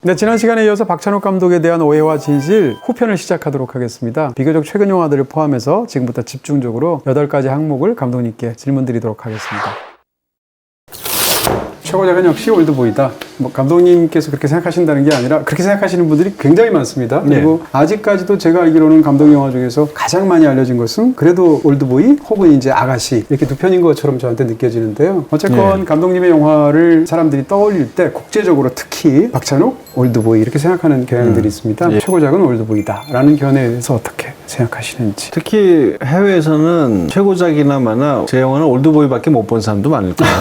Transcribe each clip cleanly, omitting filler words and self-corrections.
네, 지난 시간에 이어서 박찬욱 감독에 대한 오해와 진실 후편을 시작하도록 하겠습니다. 비교적 최근 영화들을 포함해서 지금부터 집중적으로 8가지 항목을 감독님께 질문드리도록 하겠습니다. 최고작은 역시 올드보이다. 뭐 감독님께서 그렇게 생각하신다는 게 아니라 그렇게 생각하시는 분들이 굉장히 많습니다. 그리고 아직까지도 제가 알기로는 감독 영화 중에서 가장 많이 알려진 것은 그래도 올드보이 혹은 이제 아가씨 이렇게 두 편인 것처럼 저한테 느껴지는데요. 어쨌건 감독님의 영화를 사람들이 떠올릴 때 국제적으로 특히 박찬욱, 올드보이 이렇게 생각하는 경향들이 있습니다. 최고작은 올드보이다라는 견해에 대해서 어떻게 생각하시는지. 특히 해외에서는 최고작이나마나 제 영화는 올드보이밖에 못 본 사람도 많을 거예요.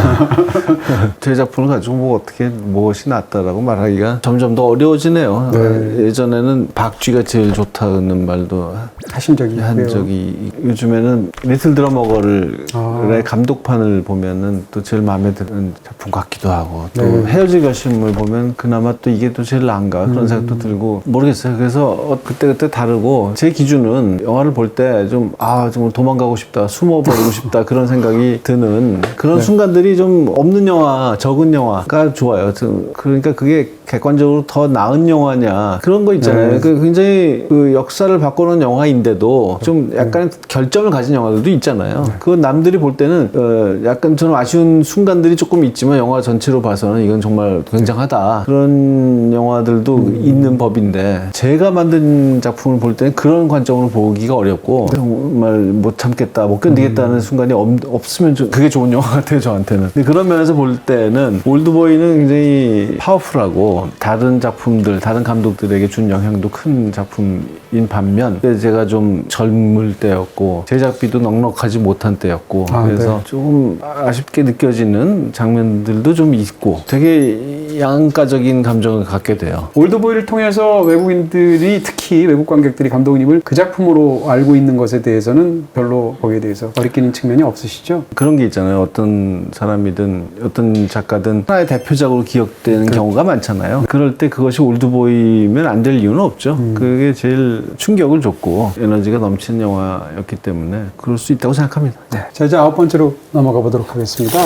제 작품을 가지고 뭐 어떻게 무엇이 낫다라고 말하기가 점점 더 어려워지네요. 네. 예전에는 박쥐가 제일 좋다는 말도 하신 적이 한 있고요. 적이 요즘에는 리틀 드러머걸의 감독판을 보면은 또 제일 마음에 드는 작품 같기도 하고 또 헤어질 결심을 보면 그나마 또 이게 또 제일 나은가 그런 생각도 들고 모르겠어요. 그래서 그때 다르고 제 기준은 영화를 볼 때 좀 정말 도망가고 싶다, 숨어버리고 싶다 그런 생각이 드는 그런 순간들이 좀 없는 영화, 적은 영화가 좋아요. 그러니까 그게 객관적으로 더 나은 영화냐 그런 거 있잖아요. 굉장히 그 역사를 바꾸는 영화인데도 좀 약간 결점을 가진 영화들도 있잖아요. 그건 남들이 볼 때는 약간 좀 아쉬운 순간들이 조금 있지만 영화 전체로 봐서는 이건 정말 굉장하다 그런 영화들도 있는 법인데 제가 만든 작품을 볼 때는 그런 관점으로 보기가 어렵고 정말 못 참겠다, 못 견디겠다는 순간이 없으면 그게 좋은 영화 같아요, 저한테는. 근데 그런 면에서 볼 때는 올드보이는 굉장히 파워풀하고 다른 작품들, 다른 감독들에게 준 영향도 큰 작품인 반면 제가 좀 젊을 때였고 제작비도 넉넉하지 못한 때였고 그래서 조금 아쉽게 느껴지는 장면들도 좀 있고 되게 양가적인 감정을 갖게 돼요. 올드보이를 통해서 외국인들이 특히 외국 관객들이 감독님을 그 작품으로 알고 있는 것에 대해서는 별로 거기에 대해서 거리끼는 측면이 없으시죠? 그런 게 있잖아요. 어떤 사람이든 어떤 작가든 하나의 대표작으로 기억되는 경우가 많잖아요. 그럴 때 그것이 올드보이면 안 될 이유는 없죠. 그게 제일 충격을 줬고 에너지가 넘치는 영화였기 때문에 그럴 수 있다고 생각합니다. 네. 자, 이제 9번째로 넘어가 보도록 하겠습니다.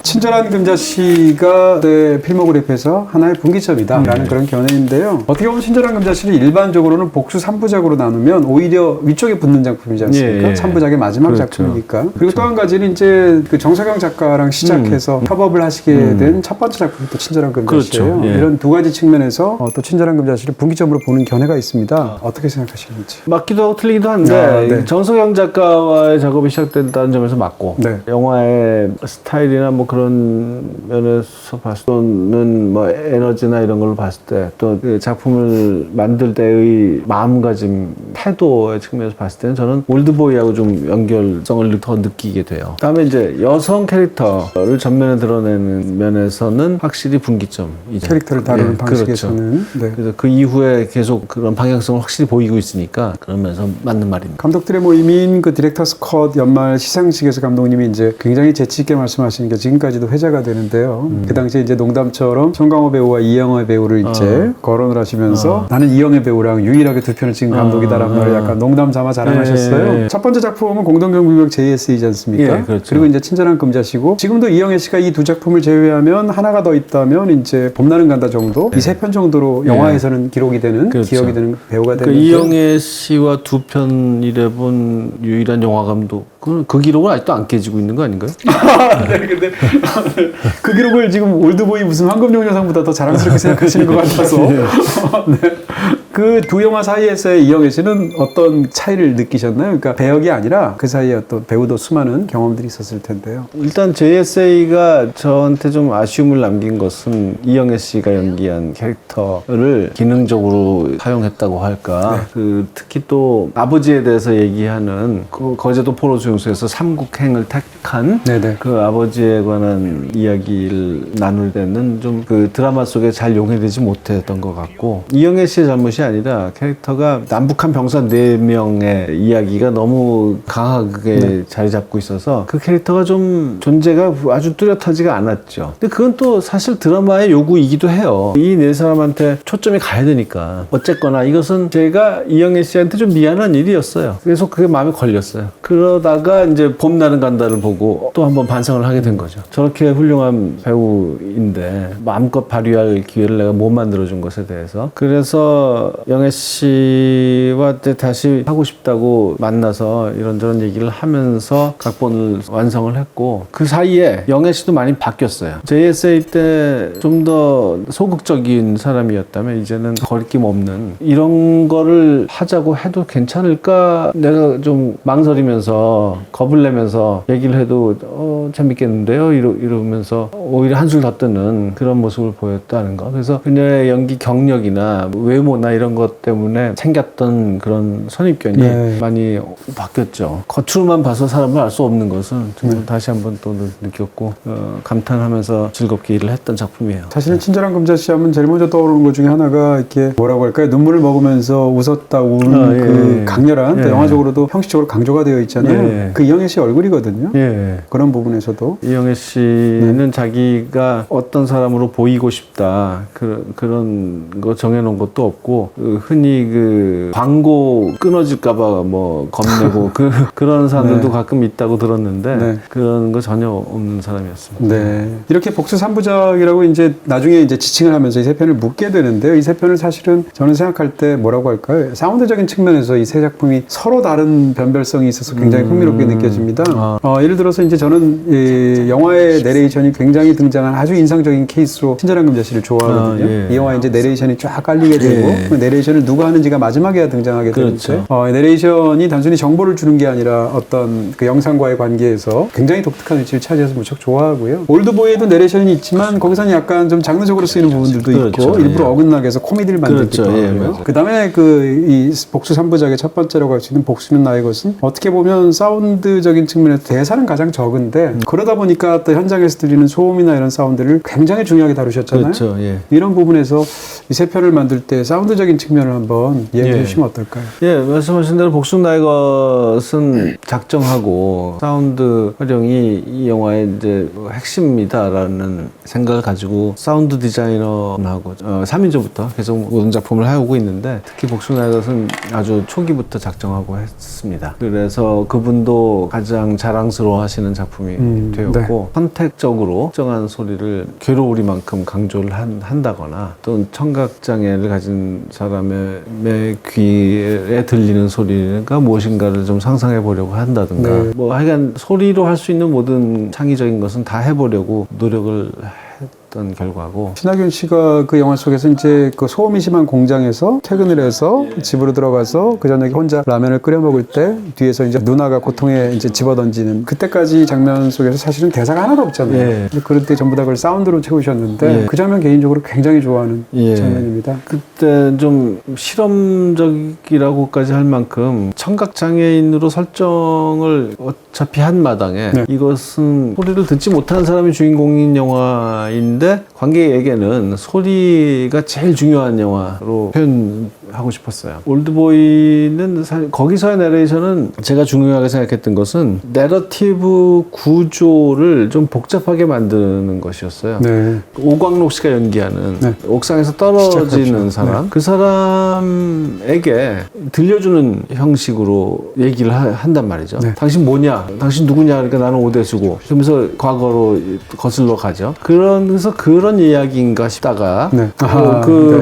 친절한 금자씨가 내 필모그래피에서 하나의 분기점이다 라는 그런 견해인데요. 어떻게 보면 친절한 금자씨를 일반적으로는 복수 3부작으로 나누면 오히려 위쪽에 붙는 작품이지 않습니까? 3부작의 마지막 작품이니까. 그리고 또 한 가지는 이제 그 정석영 작가랑 시작해서 협업을 하시게 된 첫 번째 작품이 또 친절한 금자씨예요. 이런 두 가지 측면에서 또 친절한 금자씨를 분기점으로 보는 견해가 있습니다. 어떻게 생각하시는지. 맞기도 하고 틀리기도 한데 정석영 작가와의 작업이 시작된다는 점에서 맞고 영화의 스타일이나 뭐 그런 면에서 봤을 때는 뭐 에너지나 이런 걸로 봤을 때 또 그 작품을 만들 때의 마음가짐, 태도의 측면에서 봤을 때는 저는 올드보이하고 좀 연결성을 더 느끼게 돼요. 그다음에 이제 여성 캐릭터를 전면에 드러내는 면에서는 확실히 분기점이죠. 캐릭터를 다루는 방식에서는. 그렇죠. 그래서 그 이후에 계속 그런 방향성을 확실히 보이고 있으니까 그러면서 맞는 말입니다. 감독들의 모임인 그 디렉터스 컷 연말 시상식에서 감독님이 이제 굉장히 재치 있게 말씀하시는 게 지금까지도 회자가 되는데요. 그 당시에 이제 농담처럼 송강호 배우와 이영애 배우를 이제 거론을 하시면서 나는 이영애 배우랑 유일하게 두 편을 찍은 감독이다라는 말을 약간 농담 삼아 자랑하셨어요. 첫 번째 작품은 공동경비병 JS이지 않습니까? 그렇죠. 그리고 이제 친절한 금자씨고 지금도 이영애 씨가 이 두 작품을 제외하면 하나가 더 있다면 이제 봄날은 간다 정도 이 세 편 정도로 영화에서는 기록이 되는 기억이 되는 배우가 되는 이영애 씨와 두 편 일해본 유일한 영화 감독 그 기록은 아직도 안 깨지고 있는 거 아닌가요? 네, 근데 그 기록을 지금 올드보이 무슨 황금종려상보다 더 자랑스럽게 생각하시는 것 같아서 그 두 영화 사이에서의 이영애 씨는 어떤 차이를 느끼셨나요? 그러니까 배역이 아니라 그 사이에 어떤 배우도 수많은 경험들이 있었을 텐데요. 일단 JSA가 저한테 좀 아쉬움을 남긴 것은 이영애 씨가 연기한 캐릭터를 기능적으로 사용했다고 할까. 특히 또 아버지에 대해서 얘기하는 그 거제도 포로수용소에서 삼국행을 택한 그 아버지에 관한 이야기를 나눌 때는 좀 그 드라마 속에 잘 용해되지 못했던 것 같고 이영애 씨의 잘못이 아니라 캐릭터가 남북한 병사 4명의 이야기가 너무 강하게 자리 잡고 있어서 그 캐릭터가 좀 존재가 아주 뚜렷하지가 않았죠. 근데 그건 또 사실 드라마의 요구이기도 해요. 이 4사람한테 초점이 가야 되니까. 어쨌거나 이것은 제가 이영애 씨한테 좀 미안한 일이었어요. 그래서 그게 마음에 걸렸어요. 그러다가 이제 봄날은 간다를 보고 또 한번 반성을 하게 된 거죠. 저렇게 훌륭한 배우인데 마음껏 발휘할 기회를 내가 못 만들어준 것에 대해서. 그래서 영애 씨와 다시 하고 싶다고 만나서 이런저런 얘기를 하면서 각본을 완성을 했고, 그 사이에 영애 씨도 많이 바뀌었어요. JSA 때 좀 더 소극적인 사람이었다면 이제는 거리낌 없는, 이런 거를 하자고 해도 괜찮을까? 내가 좀 망설이면서 겁을 내면서 얘기를 해도 재밌겠는데요? 이러면서 오히려 한술 더 뜨는 그런 모습을 보였다는 거. 그래서 그녀의 연기 경력이나 외모나 이런 것 때문에 생겼던 그런 선입견이 많이 바뀌었죠. 겉으로만 봐서 사람을 알 수 없는 것은 정말 다시 한번 또 느꼈고 감탄하면서 즐겁게 일을 했던 작품이에요. 사실은 친절한 금자씨 하면 제일 먼저 떠오르는 것 중에 하나가 이렇게 뭐라고 할까요? 눈물을 먹으면서 웃었다 운 그 강렬한, 또 영화적으로도 형식적으로 강조가 되어 있잖아요. 그 이영애 씨 얼굴이거든요. 그런 부분에서도 이영애 씨는 자기가 어떤 사람으로 보이고 싶다, 그런 거 정해놓은 것도 없고, 흔히 그 광고 끊어질까봐 뭐 겁내고 그런 사람들도 가끔 있다고 들었는데 그런 거 전혀 없는 사람이었습니다. 이렇게 복수 3부작이라고 이제 나중에 이제 지칭을 하면서 이 세 편을 묶게 되는데요. 이 세 편을 사실은 저는 생각할 때 뭐라고 할까요? 사운드적인 측면에서 이 세 작품이 서로 다른 변별성이 있어서 굉장히 흥미롭게 느껴집니다. 예를 들어서 이제 저는 이 영화의 내레이션이 굉장히 등장한 아주 인상적인 케이스로 친절한 금자씨를 좋아하거든요. 이 영화에 이제 내레이션이 쫙 깔리게 되고 그 내레이션을 누가 하는지가 마지막에 등장하게 되는데 내레이션이 단순히 정보를 주는 게 아니라 어떤 그 영상과의 관계에서 굉장히 독특한 위치를 차지해서 무척 좋아하고요. 올드보이에도 내레이션이 있지만 거기서는 약간 좀 장르적으로 쓰이는 부분들도 있고 일부러 어긋나게 해서 코미디를 만들기도 하고요. 그 다음에 이 복수 3부작의 첫 번째라고 할 수 있는 복수는 나의 것은 어떻게 보면 사운드적인 측면에서 대사는 가장 적은데 그러다 보니까 또 현장에서 들리는 소음이나 이런 사운드를 굉장히 중요하게 다루셨잖아요. 이런 부분에서 이 세 편을 만들 때 사운드적인 측면을 한번 이야기해 주시면 어떨까요? 말씀하신 대로 복수 나의 것은 작정하고 사운드 활용이 이 영화의 이제 핵심이다라는 생각을 가지고 사운드 디자이너하고 3인조부터 계속 모든 작품을 해오고 있는데, 특히 복수 나의 것은 아주 초기부터 작정하고 했습니다. 그래서 그분도 가장 자랑스러워 하시는 작품이 되었고, 선택적으로 특정한 소리를 괴로우리만큼 강조를 한다거나, 또 청각장애를 가진 사람의 귀에 들리는 소리가 무엇인가를 좀 상상해 보려고 한다든가, 뭐 하여간 소리로 할 수 있는 모든 창의적인 것은 다 해보려고 노력을 했던 결과고. 신하균 씨가 그 영화 속에서 이제 그 소음이 심한 공장에서 퇴근을 해서 집으로 들어가서 그 저녁에 혼자 라면을 끓여 먹을 때 뒤에서 이제 누나가 고통에 이제 집어던지는 그때까지 장면 속에서 사실은 대사가 하나도 없잖아요. 그럴 때 전부 다 그걸 사운드로 채우셨는데 그 장면 개인적으로 굉장히 좋아하는 장면입니다. 그때 좀 실험적이라고까지 할 만큼 청각장애인으로 설정을 어차피 한 마당에 이것은 소리를 듣지 못하는 사람이 주인공인 영화인데 관객에게는 소리가 제일 중요한 영화로 표현하고 싶었어요. 올드보이는 사실 거기서의 내레이션은 제가 중요하게 생각했던 것은 내러티브 구조를 좀 복잡하게 만드는 것이었어요. 오광록 씨가 연기하는 옥상에서 떨어지는 사람, 그 사람에게 들려주는 형식으로 얘기를 한단 말이죠. 당신 뭐냐? 당신 누구냐? 그러니까 나는 오대수고. 그러면서 과거로 거슬러 가죠. 그래서 그런 이야기인가 싶다가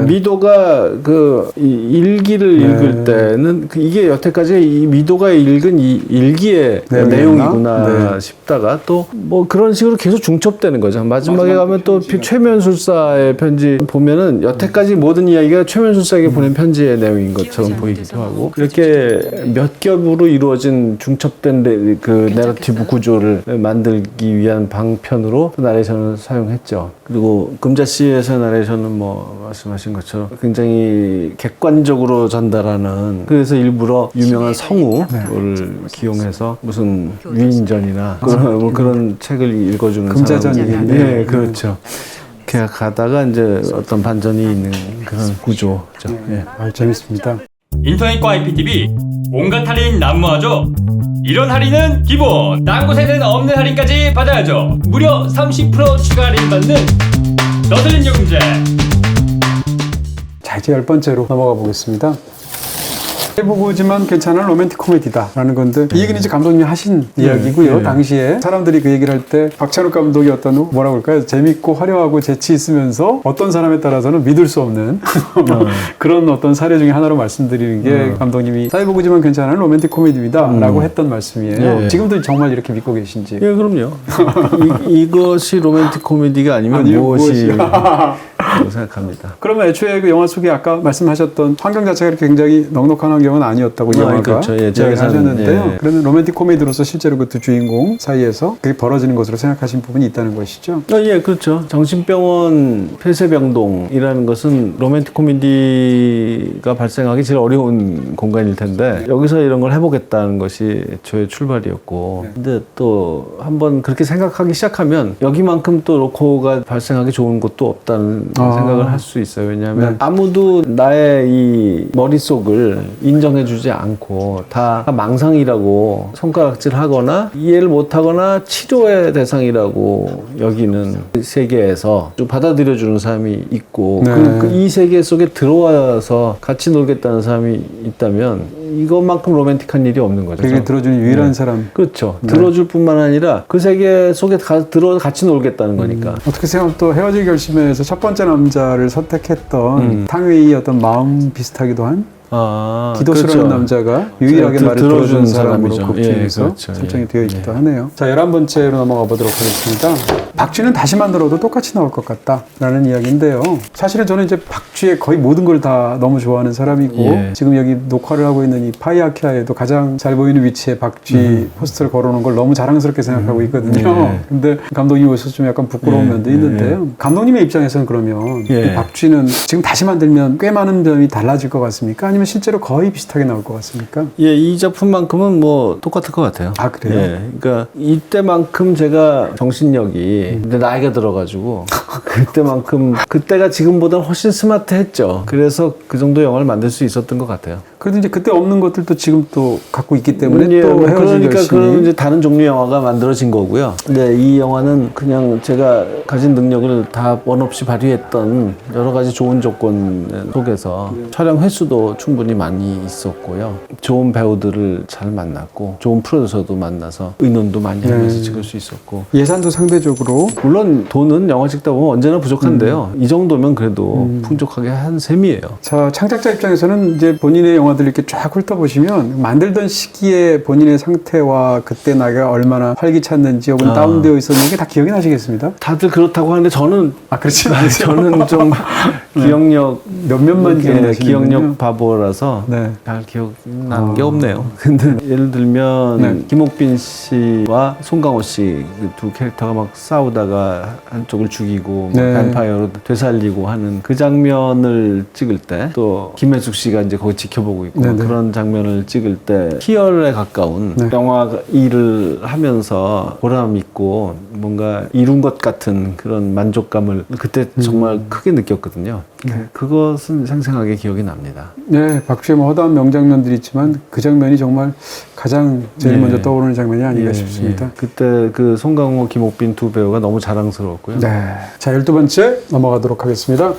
미도가 그 일기를 읽을 때는 이게 여태까지 이 미도가 읽은 이 일기의 내용이구나 싶다가 또 뭐 그런 식으로 계속 중첩되는 거죠. 마지막에 가면 또 최면술사의 편지 보면은 여태까지 모든 이야기가 최면술사에게 보낸 편지의 내용인 것처럼 보이기도 하고, 이렇게 몇 겹으로 이루어진 중첩된 그 내러티브 구조를 만들기 위한 방편으로 나레이션을 사용했죠. 그리고 금자씨에서 나레이션은 뭐 말씀하신 것처럼 굉장히 객관적으로 전달하는, 그래서 일부러 유명한 성우를 기용해서 무슨 위인전이나 그런 책을 읽어주는 금자전이겠네요. 그렇죠. 그렇게 가다가 이제 어떤 반전이 있는 그런 구조죠. 예. 재밌습니다. 인터넷과 IPTV 온갖 할인 난무하죠. 이런 할인은 기본, 딴 곳에는 없는 할인까지 받아야죠. 무려 30% 추가 할인 받는 너들린 요금제. 자, 이제 10번째로 넘어가 보겠습니다. 해보고지만 괜찮은 로맨틱 코미디다 라는 건데 이 얘기는 이제 감독님이 하신 이야기고요. 당시에 사람들이 그 얘기를 할 때 박찬욱 감독이 어떤 뭐라고 할까요? 재밌고 화려하고 재치 있으면서 어떤 사람에 따라서는 믿을 수 없는 그런 어떤 사례 중에 하나로 말씀드리는 게 감독님이 해보고지만 괜찮은 로맨틱 코미디다 라고 했던 말씀이에요. 예. 지금도 정말 이렇게 믿고 계신지. 예, 그럼요. 이것이 로맨틱 코미디가 아니면 아니요, 무엇이 생각합니다. 그러면 애초에 그 영화 속에 아까 말씀하셨던 환경 자체가 굉장히 넉넉한 환경은 아니었다고 이 영화가 그렇죠. 예, 하셨는데요. 예. 그러면 로맨틱 코미디로서 실제로 그 두 주인공 사이에서 그게 벌어지는 것으로 생각하신 부분이 있다는 것이죠. 예, 그렇죠. 정신병원 폐쇄병동이라는 것은 로맨틱 코미디가 발생하기 제일 어려운 공간일 텐데 여기서 이런 걸 해보겠다는 것이 저의 출발이었고 근데 또 한번 그렇게 생각하기 시작하면 여기만큼 또 로코가 발생하기 좋은 곳도 없다는 생각을 할 수 있어요. 왜냐하면 아무도 나의 이 머릿속을 인정해주지 않고 다 망상이라고 손가락질 하거나 이해를 못하거나 치료의 대상이라고 여기는 세계에서 좀 받아들여주는 사람이 있고 이 세계 속에 들어와서 같이 놀겠다는 사람이 있다면 이것만큼 로맨틱한 일이 없는 거죠. 그게 들어주는 유일한 사람. 그렇죠. 들어줄 뿐만 아니라 그 세계 속에 같이 놀겠다는 거니까. 어떻게 생각하면 또 헤어질 결심에서 첫 번째 남자를 선택했던 탕웨이의 어떤 마음 비슷하기도 한 기도스러운 그렇죠. 남자가 유일하게 말을 들어주는 사람으로 사람이죠. 극중에서 그렇죠. 설정이 되어 있기도 하네요. 자, 11번째로 넘어가 보도록 하겠습니다. 박쥐는 다시 만들어도 똑같이 나올 것 같다 라는 이야기인데요. 사실은 저는 이제 박쥐의 거의 모든 걸 다 너무 좋아하는 사람이고 지금 여기 녹화를 하고 있는 이 파이아키아에도 가장 잘 보이는 위치에 박쥐 포스터를 걸어놓은 걸 너무 자랑스럽게 생각하고 있거든요. 근데 감독님이 오셔서 좀 약간 부끄러운 면도 있는데요. 감독님의 입장에서는 그러면 이 박쥐는 지금 다시 만들면 꽤 많은 점이 달라질 것 같습니까? 아니면 실제로 거의 비슷하게 나올 것 같습니까? 예, 이 작품만큼은 뭐 똑같을 것 같아요. 아, 그래요? 예, 그러니까 이때만큼 제가 정신력이 근데 나이가 들어가지고 그때가 지금보다 훨씬 스마트했죠. 그래서 그 정도 영화를 만들 수 있었던 것 같아요. 그래도 이제 그때 없는 것들도 지금 또 갖고 있기 때문에 또 헤어질 그러니까 결심이 그런 이제 다른 종류 영화가 만들어진 거고요. 근데 이 영화는 그냥 제가 가진 능력을 다 원 없이 발휘했던 여러 가지 좋은 조건 속에서 촬영 횟수도 충분히 많이 있었고요. 좋은 배우들을 잘 만났고 좋은 프로듀서도 만나서 의논도 많이 하면서 찍을 수 있었고 예산도 상대적으로 물론 돈은 영화 찍다 보면 언제나 부족한데요. 이 정도면 그래도 풍족하게 한 셈이에요. 자, 창작자 입장에서는 이제 본인의 영화들을 이렇게 쫙 훑어보시면 만들던 시기에 본인의 상태와 그때 나가 얼마나 활기찼는지 혹은 다운되어 있었는지 다 기억이 나시겠습니다? 다들 그렇다고 하는데 저는 그렇지 않아요. 저는 좀 기억력 몇몇만 기억나시는군요. 기억력 바보라서 잘 기억나는 게 없네요. 근데 예를 들면 김옥빈 씨와 송강호 씨 그 두 캐릭터가 막 싸우다가 한쪽을 죽이고 뱀파이어로 되살리고 하는 그 장면을 찍을 때 또 김혜숙 씨가 이제 거기 지켜보고 있고 그런 장면을 찍을 때 희열에 가까운 영화 일을 하면서 보람 있고 뭔가 이룬 것 같은 그런 만족감을 그때 정말 크게 느꼈거든요. 그것은 생생하게 기억이 납니다. 네, 박쥐의 뭐 허다한 명장면들이 있지만 그 장면이 정말 가장 제일 먼저 떠오르는 장면이 아닌가 싶습니다. 그때 그 송강호, 김옥빈 두 배우가 너무 자랑스러웠고요. 네. 자, 12번째 넘어가도록 하겠습니다.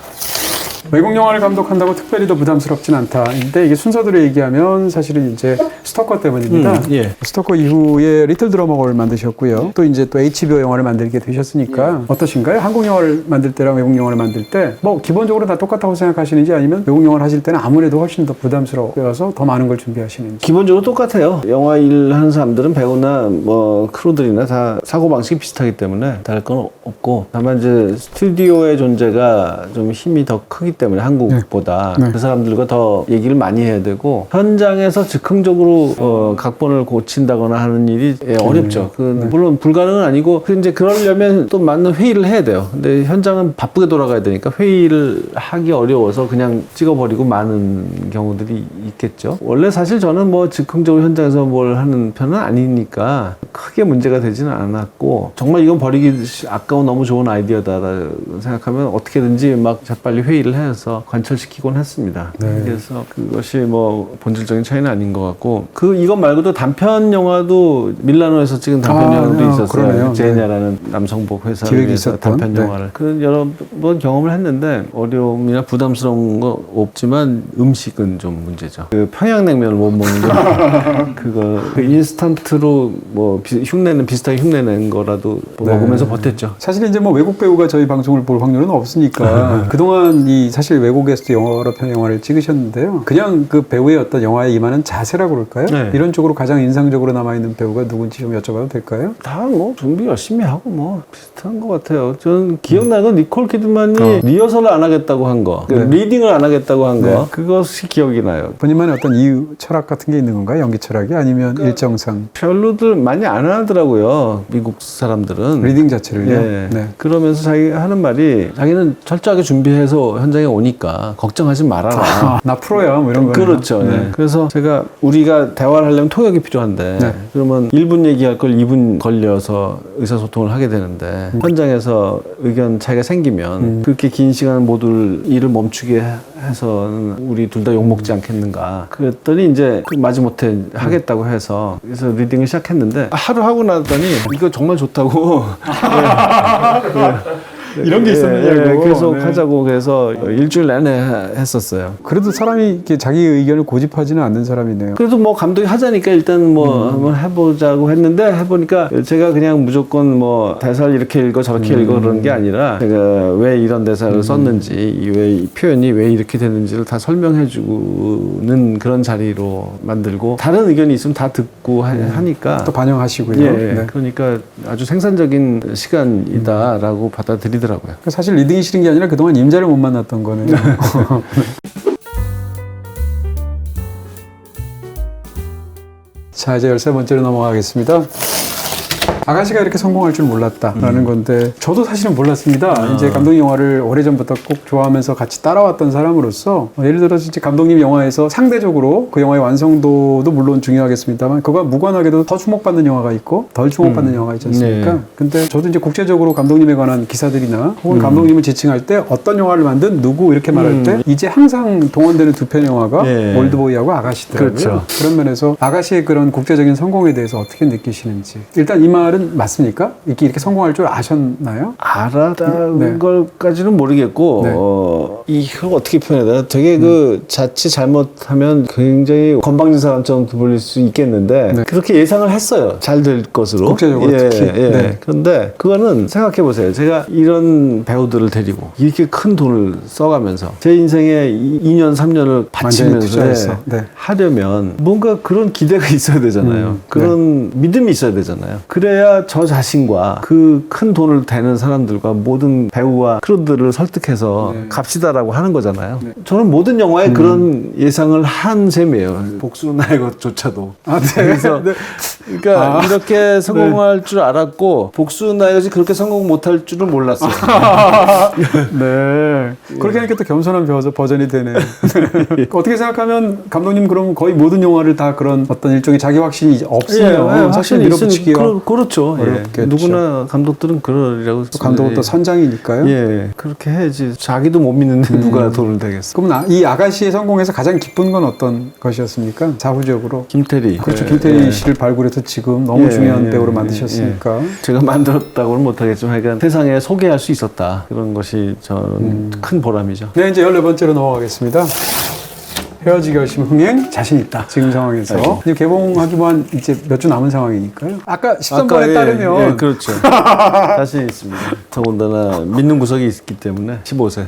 외국 영화를 감독한다고 특별히 더 부담스럽진 않다. 근데 이게 순서대로 얘기하면 사실은 이제 스토커 때문입니다. 스토커 이후에 리틀 드러머걸 만드셨고요. 또 이제 또 HBO 영화를 만들게 되셨으니까 어떠신가요? 한국 영화를 만들 때랑 외국 영화를 만들 때 뭐 기본적으로 다 똑같다고 생각하시는지 아니면 외국 영화를 하실 때는 아무래도 훨씬 더 부담스러워서 더 많은 걸 준비하시는지. 기본적으로 똑같아요. 영화 일 하는 사람들은 배우나 뭐 크루들이나 다 사고방식이 비슷하기 때문에 다를 건 없고 다만 이제 스튜디오의 존재가 좀 힘이 더 크기 때문에 한국보다 네. 그 사람들과 더 얘기를 많이 해야 되고 현장에서 즉흥적으로 각본을 고친다거나 하는 일이 어렵죠. 물론 불가능은 아니고 이제 그러려면 또 맞는 회의를 해야 돼요. 근데 현장은 바쁘게 돌아가야 되니까 회의를 하기 어려워서 그냥 찍어버리고 많은 경우들이 있겠죠. 원래 사실 저는 뭐 즉흥적으로 현장에서 뭘 하는 편은 아니니까 크게 문제가 되지는 않았고 정말 이건 버리기 아까운 너무 좋은 아이디어다 생각하면 어떻게든지 막 재빨리 회의를 해서 관철시키곤 했습니다. 네. 그래서 그것이 뭐 본질적인 차이는 아닌 것 같고 이것 말고도 단편 영화도 밀라노에서 찍은 단편 영화도 있었어요. 그러네요. 제냐라는 남성복 회사를 기획이 위해서 있었던, 단편 네. 영화를 그런 여러 번 경험을 했는데 어려움이나 부담스러운 거 없지만 음식은 좀 문제죠. 그 평양냉면을 못 먹는 거 그거 그 인스턴트로 뭐 흉내는 비슷하게 흉내낸 거라도 네. 먹으면서 버텼죠. 사실 이제 뭐 외국 배우가 저희 방송을 볼 확률은 없으니까 그동안 사실 외국에서도 여러 편 영화를 찍으셨는데요. 그냥 그 배우의 어떤 영화에 임하는 자세라고 그럴까요? 네. 이런 쪽으로 가장 인상적으로 남아있는 배우가 누군지 좀 여쭤봐도 될까요? 다 뭐 준비 열심히 하고 뭐 비슷한 것 같아요. 저는 기억나는 건 니콜 키드만이 리허설을 안 하겠다고 한 거, 네. 리딩을 안 하겠다고 한 거, 네. 그것이 기억이 나요. 본인만의 어떤 이유, 철학 같은 게 있는 건가요? 연기 철학이? 아니면 일정상? 별로들 많이 안 하더라고요. 미국 사람들은. 리딩 자체를요? 예. 네. 그러면서 자기가 하는 말이 자기는 철저하게 준비해서 현장에 오니까 걱정하지 말아라. 나 프로야, 뭐 이런 거. 그렇죠. 네. 예. 그래서 제가 우리가 대화를 하려면 통역이 필요한데 네. 그러면 1분 얘기할 걸 2분 걸려서 의사소통을 하게 되는데 현장에서 의견 차이가 생기면 그렇게 긴 시간 모두 일을 멈추게 해서는 우리 둘 다 욕먹지 않겠는가. 그랬더니 이제 마지못해 하겠다고 해서 그래서 리딩을 시작했는데 하루 하고 나더니 이거 정말 좋다고 이런 게 있었느냐고. 계속 네. 하자고 그래서 일주일 내내 했었어요. 그래도 사람이 이렇게 자기 의견을 고집하지는 않는 사람이네요. 그래도 뭐 감독이 하자니까 일단 뭐 한번 해보자고 했는데 해보니까 제가 그냥 무조건 뭐 대사를 이렇게 읽어 저렇게 읽어 그런 게 아니라 제가 왜 이런 대사를 썼는지 왜 이 표현이 왜 이렇게 됐는지를 다 설명해주는 그런 자리로 만들고 다른 의견이 있으면 다 듣고 하니까 또 반영하시고요. 예, 네. 그러니까 아주 생산적인 시간이다라고 받아들이더라고요. 사실 리딩이 싫은 게 아니라 그동안 임자를 못 만났던 거네요. 자, 이제 13번째로 넘어가겠습니다. 아가씨가 이렇게 성공할 줄 몰랐다라는 건데 저도 사실은 몰랐습니다. 이제 감독님 영화를 오래전부터 꼭 좋아하면서 같이 따라왔던 사람으로서 예를 들어서 이제 감독님 영화에서 상대적으로 그 영화의 완성도도 물론 중요하겠습니다만 그거와 무관하게도 더 주목받는 영화가 있고 덜 주목받는 영화가 있지 않습니까? 네. 근데 저도 이제 국제적으로 감독님에 관한 기사들이나 혹은 감독님을 지칭할 때 어떤 영화를 만든 누구 이렇게 말할 때 이제 항상 동원되는 두 편 영화가 예. 올드보이하고 아가씨더라고요. 그렇죠. 그런 면에서 아가씨의 그런 국제적인 성공에 대해서 어떻게 느끼시는지. 일단 이 말은 맞습니까? 이렇게 성공할 줄 아셨나요? 알았다는 네. 걸까지는 모르겠고 네. 이걸 어떻게 표현해야 되나 되게 그 자칫 잘못하면 굉장히 건방진 사람처럼 보일 수 있겠는데 네. 그렇게 예상을 했어요. 잘 될 것으로 국제적으로 특히. 네. 그런데 그거는 생각해 보세요. 제가 이런 배우들을 데리고 이렇게 큰 돈을 써가면서 제 인생에 2년 3년을 바치면서 투자해서. 네. 하려면 뭔가 그런 기대가 있어야 되잖아요. 그런 믿음이 있어야 되잖아요. 그래야 저 자신과 그 큰 돈을 대는 사람들과 모든 배우와 크루들을 설득해서 갑시다라고 하는 거잖아요. 저는 모든 영화에 그런 예상을 한 셈이에요. 복수 나의 것조차도. 아, 네. 그래서 네. 그러니까 이렇게 성공할 줄 알았고 복수 나의 것이 그렇게 성공 못할 줄은 몰랐어요. 네. 그렇게 하니까 또 겸손한 버전이 되네요. 어떻게 생각하면 감독님 그럼 거의 모든 영화를 다 그런 어떤 일종의 자기 확신이 없으면 사실 밀어붙이기가 그렇죠. 어렵겠죠. 누구나 감독들은 그러리라고. 또 감독은 또 선장이니까요. 예, 그렇게 해야지. 자기도 못 믿는데 누가 돈을 대겠어. 그럼 이 아가씨의 성공에서 가장 기쁜 건 어떤 것이었습니까? 자후적으로. 김태리. 그렇죠. 예, 김태리 예. 씨를 발굴해서 지금 너무 예, 중요한 예, 배우로 예, 만드셨으니까. 제가 만들었다고는 못하겠지만 하여간 세상에 소개할 수 있었다. 그런 것이 저는 큰 보람이죠. 네, 이제 14번째로 넘어가겠습니다. 헤어지기 결심 흥행 자신 있다. 지금 상황에서. 이제 개봉하기만 이제 몇 주 남은 상황이니까요. 아까 13번에 따르면 그렇죠. 자신 있습니다. 더군다나 믿는 구석이 있기 때문에 15세.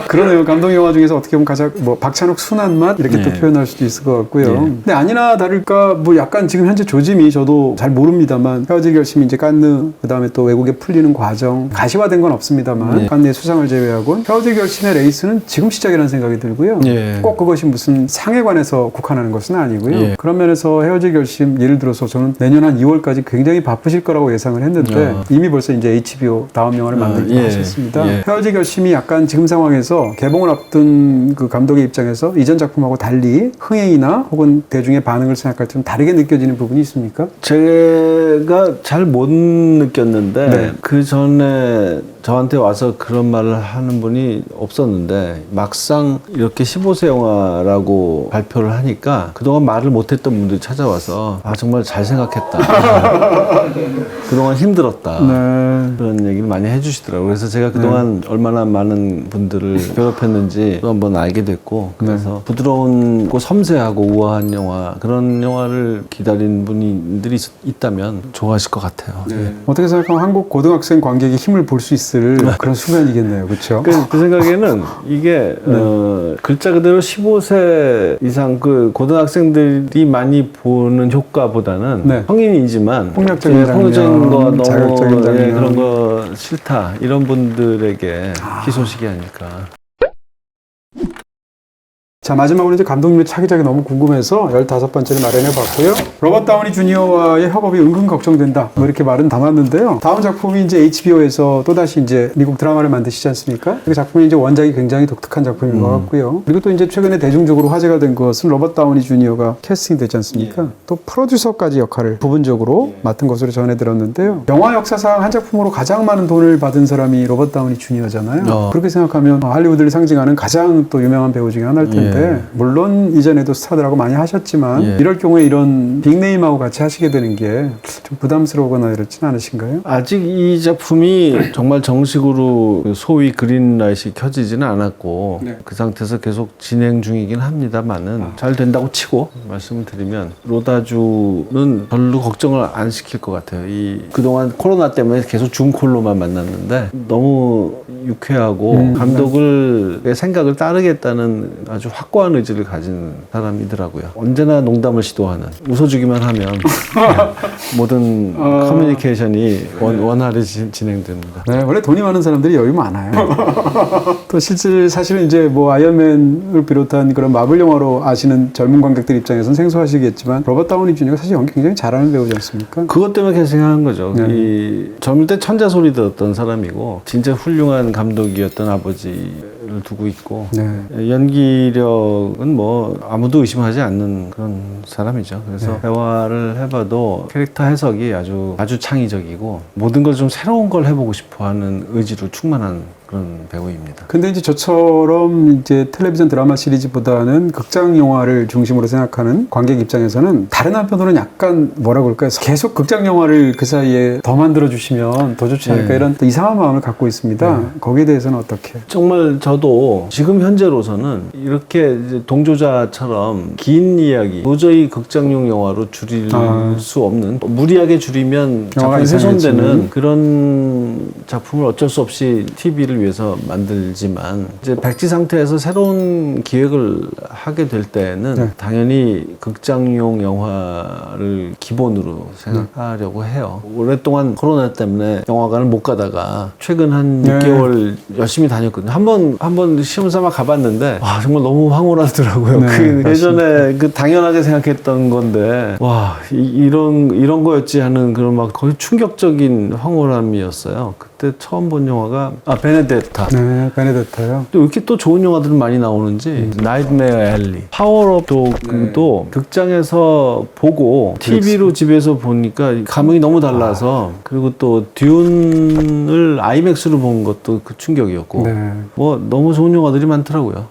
그러네요. 감동 영화 중에서 어떻게 보면 가장 뭐 박찬욱 순한 맛 이렇게 또 표현할 수도 있을 것 같고요. 근데 아니나 다를까 뭐 약간 지금 현재 조짐이 저도 잘 모릅니다만 헤어질 결심이 이제 칸느 그다음에 또 외국에 풀리는 과정 가시화된 건 없습니다만 칸느의 수상을 제외하고 헤어질 결심의 레이스는 지금 시작이라는 생각이 들고요. 꼭 그것이 무슨 상에 관해서 국한하는 것은 아니고요. 그런 면에서 헤어질 결심 예를 들어서 저는 내년 한 2월까지 굉장히 바쁘실 거라고 예상을 했는데 이미 벌써 이제 HBO 다음 영화를 만들기로 하셨습니다. 헤어질 결심이 약간 지금 상황에서 개봉을 앞둔 그 감독의 입장에서 이전 작품하고 달리 흥행이나 혹은 대중의 반응을 생각할 때 좀 다르게 느껴지는 부분이 있습니까? 제가 잘 못 느꼈는데 그 전에 저한테 와서 그런 말을 하는 분이 없었는데 막상 이렇게 15세 영화라고 발표를 하니까 그동안 말을 못했던 분들이 찾아와서 아 정말 잘 생각했다. 그동안 힘들었다. 그런 얘기를 많이 해주시더라고요. 그래서 제가 그동안 얼마나 많은 분들을 괴롭혔는지 또 한번 알게 됐고 그래서 부드러운 섬세하고 우아한 영화 그런 영화를 기다리는 분들이 있다면 좋아하실 것 같아요. 어떻게 생각하면 한국 고등학생 관객이 힘을 볼 수 있을 그런 순간이겠네요. 그렇죠? 그 생각에는 이게 글자 그대로 15세 이상 그 고등학생들이 많이 보는 효과보다는 성인이지만 폭력적인 거 너무 자극적인 장면 그런 거 싫다 이런 분들에게 희소식이 아닐까. 자, 마지막으로 이제 감독님의 차기작이 너무 궁금해서 15번째를 마련해 봤고요. 로버트 다우니 주니어와의 협업이 은근 걱정된다. 뭐 이렇게 말은 담았는데요. 다음 작품이 이제 HBO에서 또다시 이제 미국 드라마를 만드시지 않습니까? 그 작품이 이제 원작이 굉장히 독특한 작품인 것 같고요. 그리고 또 이제 최근에 대중적으로 화제가 된 것은 로버트 다우니 주니어가 캐스팅 되지 않습니까? 또 프로듀서까지 역할을 부분적으로 맡은 것으로 전해 들었는데요. 영화 역사상 한 작품으로 가장 많은 돈을 받은 사람이 로버트 다우니 주니어잖아요. 그렇게 생각하면 할리우드를 상징하는 가장 또 유명한 배우 중에 하나일 텐데 물론 이전에도 스타들하고 많이 하셨지만 이럴 경우에 이런 빅네임하고 같이 하시게 되는 게 좀 부담스러우거나 이렇진 않으신가요? 아직 이 작품이 정말 정식으로 소위 그린라이트가 켜지지는 않았고 그 상태에서 계속 진행 중이긴 합니다만은 잘 된다고 치고 말씀을 드리면 로다주는 별로 걱정을 안 시킬 것 같아요. 그동안 코로나 때문에 계속 줌콜로만 만났는데 너무 유쾌하고 감독의 생각을 따르겠다는 아주 확고한 의지를 가진 사람이더라고요. 언제나 농담을 시도하는 웃어주기만 하면 모든 커뮤니케이션이 원활히 진행됩니다. 네, 원래 돈이 많은 사람들이 여유 많아요. 또 실제 사실은 이제 뭐 아이언맨을 비롯한 그런 마블 영화로 아시는 젊은 관객들 입장에서는 생소하시겠지만 로버트 다우니 주니어가 사실 연기 굉장히 잘하는 배우지 않습니까? 그것 때문에 캐스팅한 거죠. 이 젊을 때 천재 소리 들었던 사람이고 진짜 훌륭한 감독이었던 아버지를 두고 있고 연기력은 뭐 아무도 의심하지 않는 그런 사람이죠. 그래서 대화를 해봐도 캐릭터 해석이 아주 창의적이고 모든 걸 좀 새로운 걸 해보고 싶어하는 의지로 충만한 그런 배우입니다. 근데 이제 저처럼 이제 텔레비전 드라마 시리즈보다는 극장 영화를 중심으로 생각하는 관객 입장에서는 다른 한편으로는 약간 뭐라 그럴까요? 계속 극장 영화를 그 사이에 더 만들어 주시면 더 좋지 않을까 이런 또 이상한 마음을 갖고 있습니다. 거기에 대해서는 어떻게? 정말 저도 지금 현재로서는 이렇게 이제 동조자처럼 긴 이야기 도저히 극장용 영화로 줄일 수 없는 무리하게 줄이면 작품이 훼손되는 그런 작품을 어쩔 수 없이 TV를 위해서 만들지만 이제 백지 상태에서 새로운 기획을 하게 될 때는 당연히 극장용 영화를 기본으로 생각하려고 해요. 오랫동안 코로나 때문에 영화관을 못 가다가 최근 한 6개월 열심히 다녔거든요. 한번 시험 삼아 가봤는데 와 정말 너무 황홀하더라고요. 그 예전에 그 당연하게 생각했던 건데 와 이런 거였지 하는 그런 막 거의 충격적인 황홀함이었어요. 그때 처음 본 영화가 베네데타. 네, 베네데타요. 또 이렇게 또 좋은 영화들이 많이 나오는지 나이트메어 앨리, 파워업 도그도 극장에서 보고 TV로 집에서 보니까 감흥이 너무 달라서 그리고 또 듄을 아이맥스로 본 것도 그 충격이었고 뭐 너무 좋은 영화들이 많더라고요.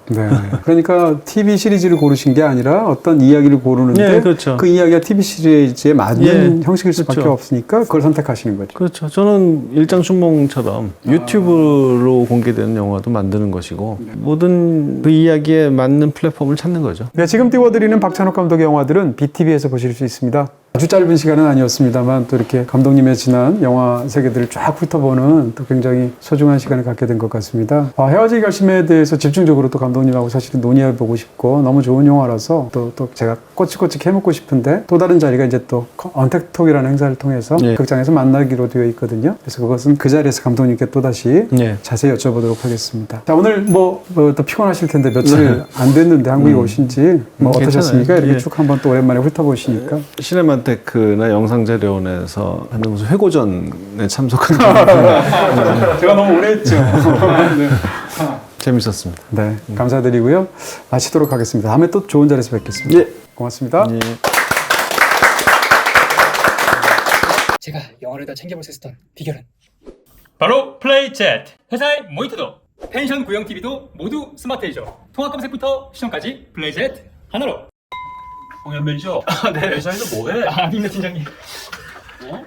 그러니까 TV 시리즈를 고르신 게 아니라 어떤 이야기를 고르는데 그 이야기가 TV 시리즈에 맞는 형식일 수밖에 없으니까 그걸 선택하시는 거죠. 그렇죠. 저는 일장춘몽 방송처럼 유튜브로 공개되는 영화도 만드는 것이고 모든 그 이야기에 맞는 플랫폼을 찾는 거죠. 네, 지금 띄워드리는 박찬욱 감독의 영화들은 BTV에서 보실 수 있습니다. 아주 짧은 시간은 아니었습니다만 또 이렇게 감독님의 지난 영화 세계들을 쫙 훑어보는 또 굉장히 소중한 시간을 갖게 된 것 같습니다. 헤어지기 결심에 대해서 집중적으로 또 감독님하고 사실은 논의해보고 싶고 너무 좋은 영화라서 또 제가 꼬치꼬치 캐묻고 싶은데 또 다른 자리가 이제 또 언택톡이라는 행사를 통해서 예. 극장에서 만나기로 되어 있거든요. 그래서 그것은 그 자리에서 감독님께 또다시 예. 자세히 여쭤보도록 하겠습니다. 자, 오늘 또 피곤하실 텐데 며칠 안 됐는데 한국에 오신지 어떠셨습니까? 괜찮아요. 이렇게 예. 쭉 한번 또 오랜만에 훑어보시니까. 시네마테크나 영상자료원에서 하는 무슨 회고전에 참석한 제가 너무 오래 했죠. 네. 재밌었습니다. 네, 감사드리고요. 마치도록 하겠습니다. 다음에 또 좋은 자리에서 뵙겠습니다. 예. 고맙습니다. 예. 제가 영화를 다 챙겨볼 수 있었던 비결은 바로 플레이챗. 회사의 모니터도 펜션 구형 TV도 모두 스마트이죠. 통합 검색부터 시청까지 플레이챗 하나로. 홍현 매니저. 네. 회사에서 뭐해? 아닙니다 팀장님. 어?